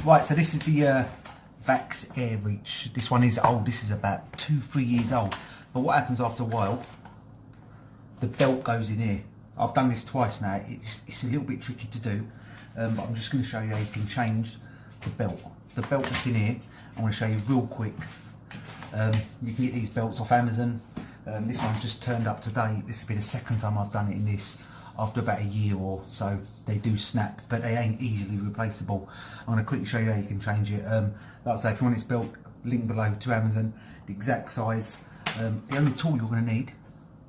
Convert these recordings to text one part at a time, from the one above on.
Right, so this is the Vax Air Reach. This one is old. This is about 2-3 years old. But what happens after a while, the belt goes in here. I've done this twice now. It's a little bit tricky to do, but I'm just going to show you how you can change the belt. The belt that's in here, I'm going to show you real quick. You can get these belts off Amazon. This one's just turned up today. This will be the second time I've done it in this. After about a year or so, they do snap, but they ain't easily replaceable. I'm going to quickly show you how you can change it. Like I say, if you want this belt, link below to Amazon, the exact size. The only tool you're going to need,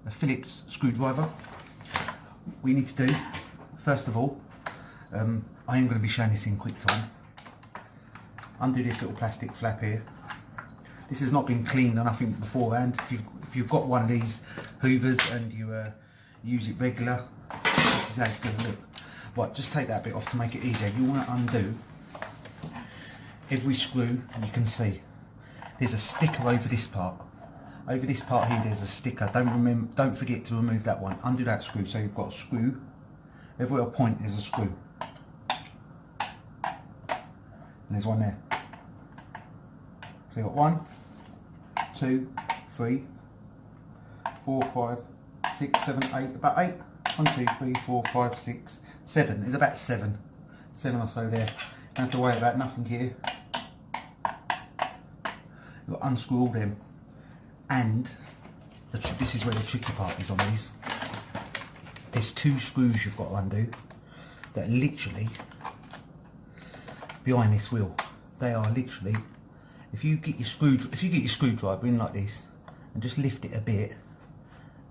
a Phillips screwdriver. What you need to do, first of all, I am going to be showing this in quick time. Undo this little plastic flap here. This has not been cleaned or nothing beforehand. If you've got one of these hoovers and you use it regular, this is how it's going to look. Right, just take that bit off to make it easier. You want to undo every screw. You can see there's a sticker over this part. Over this part here, there's a sticker. Don't forget to remove that one. Undo that screw. So you've got a screw. Everywhere I point, there's a screw. And there's one there. So you've got 1, 2, 3, 4, 5, 6, 7, 8. About 8. 1, 2, 3, 4, 5, 6, 7. There's about 7 or so there. Don't have to worry about nothing here. You've got to unscrew all them. And this is where the tricky part is on these. There's 2 screws you've got to undo that are literally behind this wheel. They are literally, if you get your screwdriver in like this and just lift it a bit,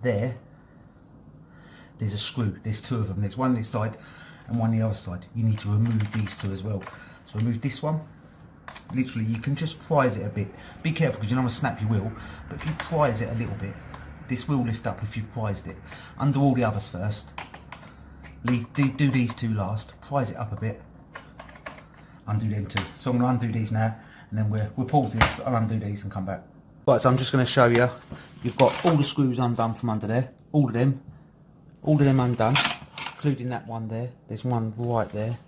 there's a screw. There's 2 of them. There's one this side and one the other side. You need to remove these 2 as well. So remove this one. Literally, you can just prise it a bit. Be careful because you don't want to snap your wheel, but if you prise it a little bit, this will lift up if you've prized it. Undo all the others first. Do these 2 last. Prise it up a bit. Undo them 2. So I'm going to undo these now, and then we'll pause this. I'll undo these and come back. Right, so I'm just going to show you. You've got all the screws undone from under there. All of them undone, including that one there. There's one right there.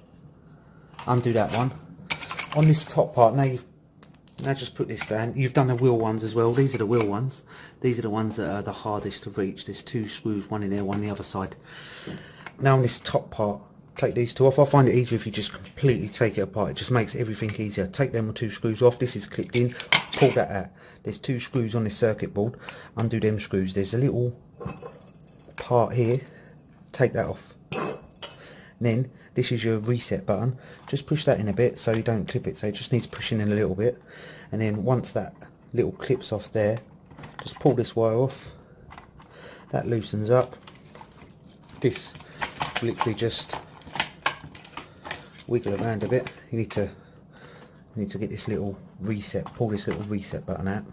Undo that one. On this top part, now just put this down. You've done the wheel ones as well. These are the wheel ones. These are the ones that are the hardest to reach. There's 2 screws, one in there, one on the other side. Now on this top part, take these 2 off. I find it easier if you just completely take it apart. It just makes everything easier. Take them 2 screws off. This is clipped in. Pull that out. There's 2 screws on this circuit board. Undo them screws. There's a little part here. Take that off. And then this is your reset button. Just push that in a bit so you don't clip it. So it just needs pushing in a little bit. And then once that little clips off there, just pull this wire off. That loosens up. This literally just wiggle around a bit. You need to get this little reset. Pull this little reset button out.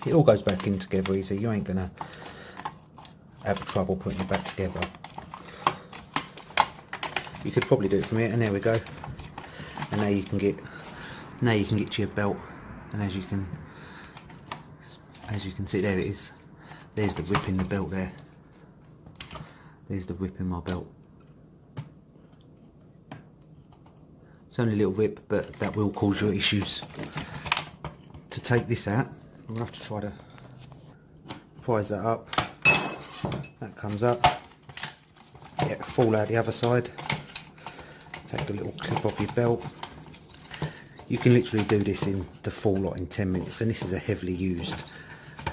It all goes back in together easy. You ain't gonna have trouble putting it back together. You could probably do it from here, and there we go. And now you can get to your belt, and as you can see, there it is. There's the rip in the belt there. There's the rip in my belt. It's only a little rip, but that will cause you issues. To take this out, I'm gonna have to try to prise that up. That comes up. Get a fall out the other side. Take the little clip off your belt. You can literally do this in the full lot in 10 minutes, and this is a heavily used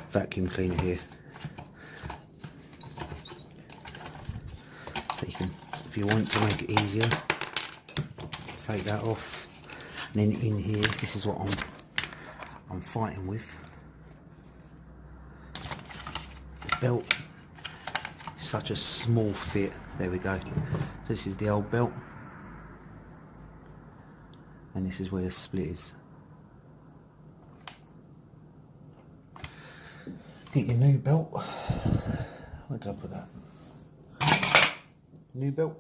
vacuum cleaner here. So you can, if you want to make it easier, take that off. And then in here, this is what I'm fighting with. The belt, such a small fit. There we go. So this is the old belt. And this is where the split is. Get your new belt. Where did I put that? New belt.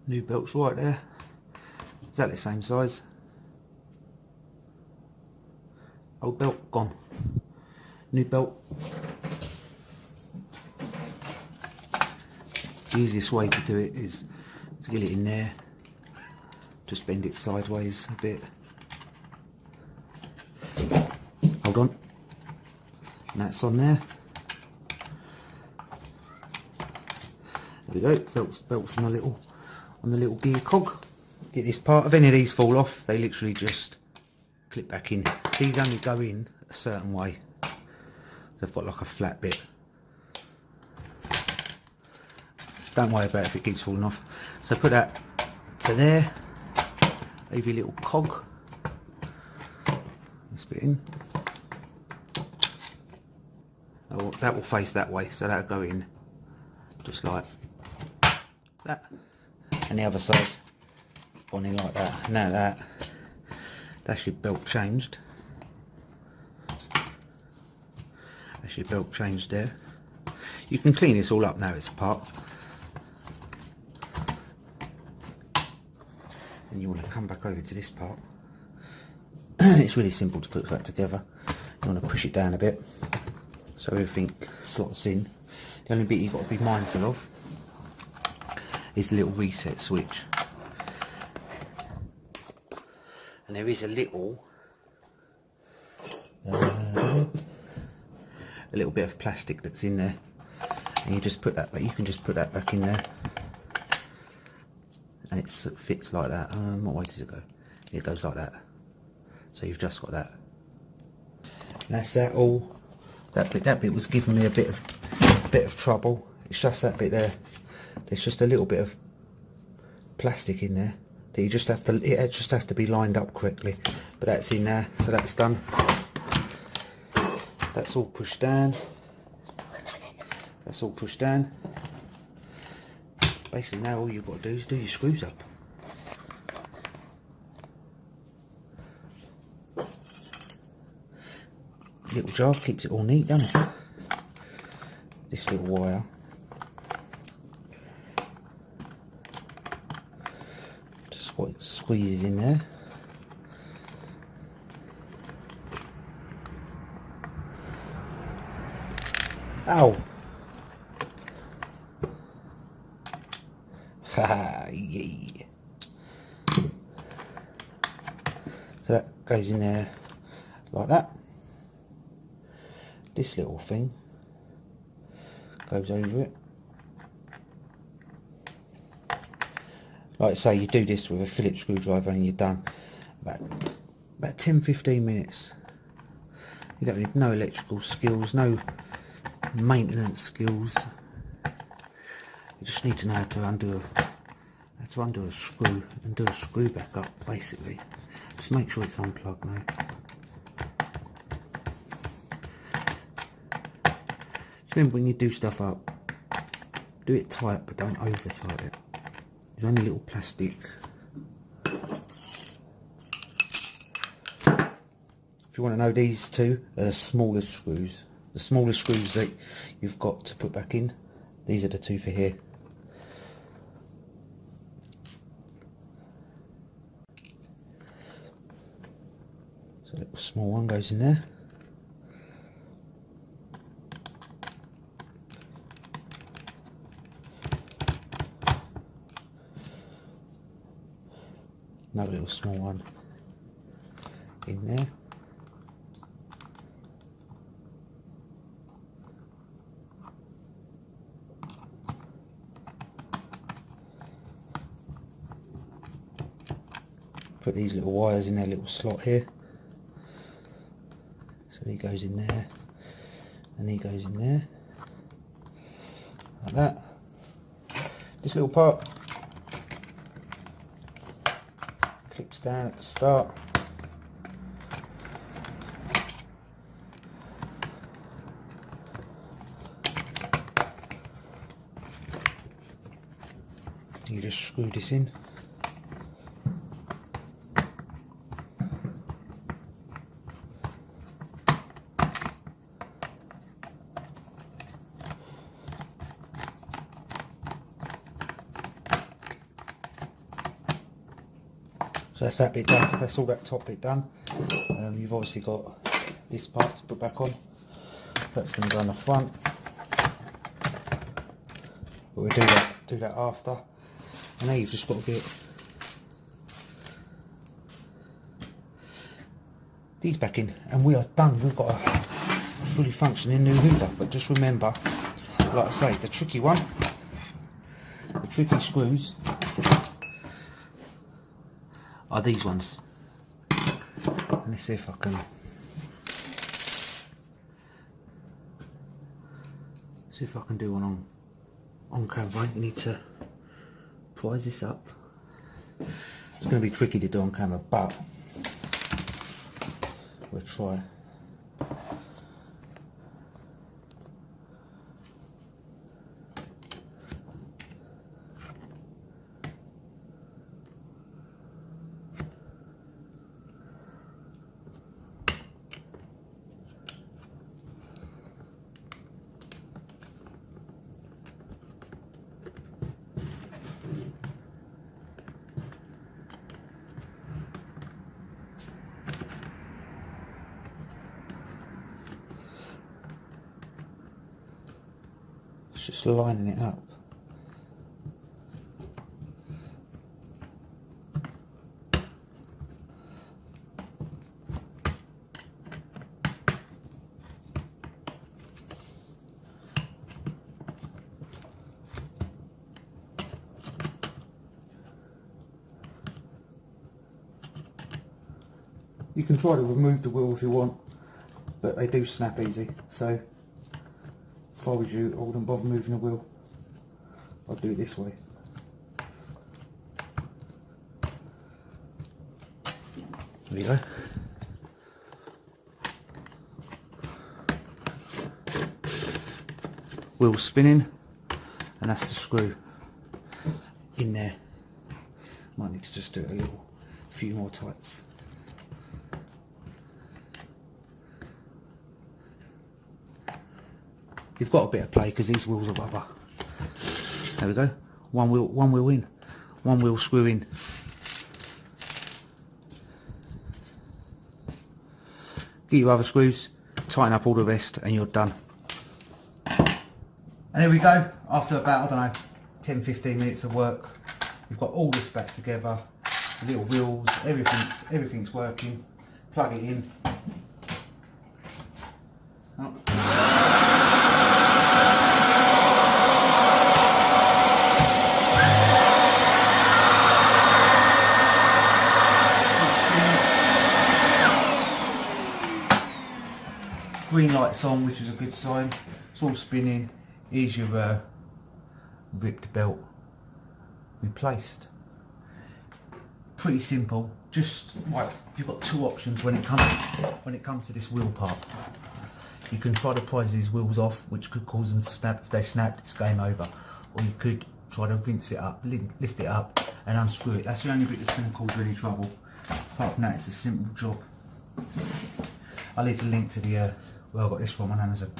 New belt's right there. Exactly the same size. Old belt gone. New belt. The easiest way to do it is to get it in there. Just bend it sideways a bit. Hold on. And that's on there. There we go. Belts on the little gear cog. Get this part. If any of these fall off, they literally just clip back in. These only go in a certain way. They've got like a flat bit. Don't worry about it if it keeps falling off. So put that to there. Leave your little cog. This bit in. Oh, that will face that way, so that'll go in just like that. And the other side on in like that. Now that's your belt changed. That's your belt changed there. You can clean this all up now it's apart. And you want to come back over to this part. It's really simple to put that together. You want to push it down a bit so everything slots in. The only bit you've got to be mindful of is the little reset switch. And there is a little bit of plastic that's in there, and you just put that back. You can just put that back in there, and it fits like that. What way does it go? It goes like that. So you've just got that. And that's that all. That bit was giving me a bit of trouble. It's just that bit there. There's just a little bit of plastic in there that you just have to. It just has to be lined up correctly. But that's in there, so that's done. That's all pushed down. That's all pushed down. Basically now all you've got to do is do your screws up. Little jar keeps it all neat, doesn't it? This little wire. Just squeezes in there. Ow! Haha, yeah. So that goes in there like that. This little thing goes over it. Like I say, you do this with a Phillips screwdriver and you're done. About 10-15 minutes. You don't need no electrical skills, no maintenance skills. You just need to know how to undo a screw and do a screw back up, basically. Just make sure it's unplugged now. Just remember, when you do stuff up, do it tight but don't over tight it. There's only little plastic. If you want to know, these two are the smallest screws. The smallest screws that you've got to put back in. These are the two for here. So a little small one goes in there. Another little small one in there. Put these little wires in their little slot here. So he goes in there, and he goes in there, like that. This little part clips down at the start. You just screw this in. So that's that bit done. That's all that top bit done. You've obviously got this part to put back on. That's going to go on the front. But we'll do that after. And now you've just got to get these back in, and we are done. We've got a fully functioning new hoover. But just remember, like I say, the tricky one, the tricky screws are these ones. And let's see if I can do one on camera. You need to prise this up. It's going to be tricky to do on camera, but we'll try. Just lining it up. You can try to remove the wheel if you want, but they do snap easy, so if I was you, I wouldn't bother moving the wheel. I'd do it this way. There we go. Wheel spinning, and that's the screw in there. Might need to just do a few more tights. You've got a bit of play because these wheels are rubber. There we go. One wheel in, one wheel screw in. Get your other screws, tighten up all the rest, and you're done. And there we go. After about, I don't know, 10-15 minutes of work, we've got all this back together. The little wheels, everything's working. Plug it in. Oh. Green light's on, which is a good sign. It's all spinning. Here's your ripped belt replaced. Pretty simple. Just like, you've got two options when it comes to this wheel part. You can try to prise these wheels off, which could cause them to snap. If they snapped, it's game over. Or you could try to rinse it up, lift it up, and unscrew it. That's the only bit that's going to cause you any trouble. Apart from that, it's a simple job. I'll leave the link to the where I got this from on Amazon.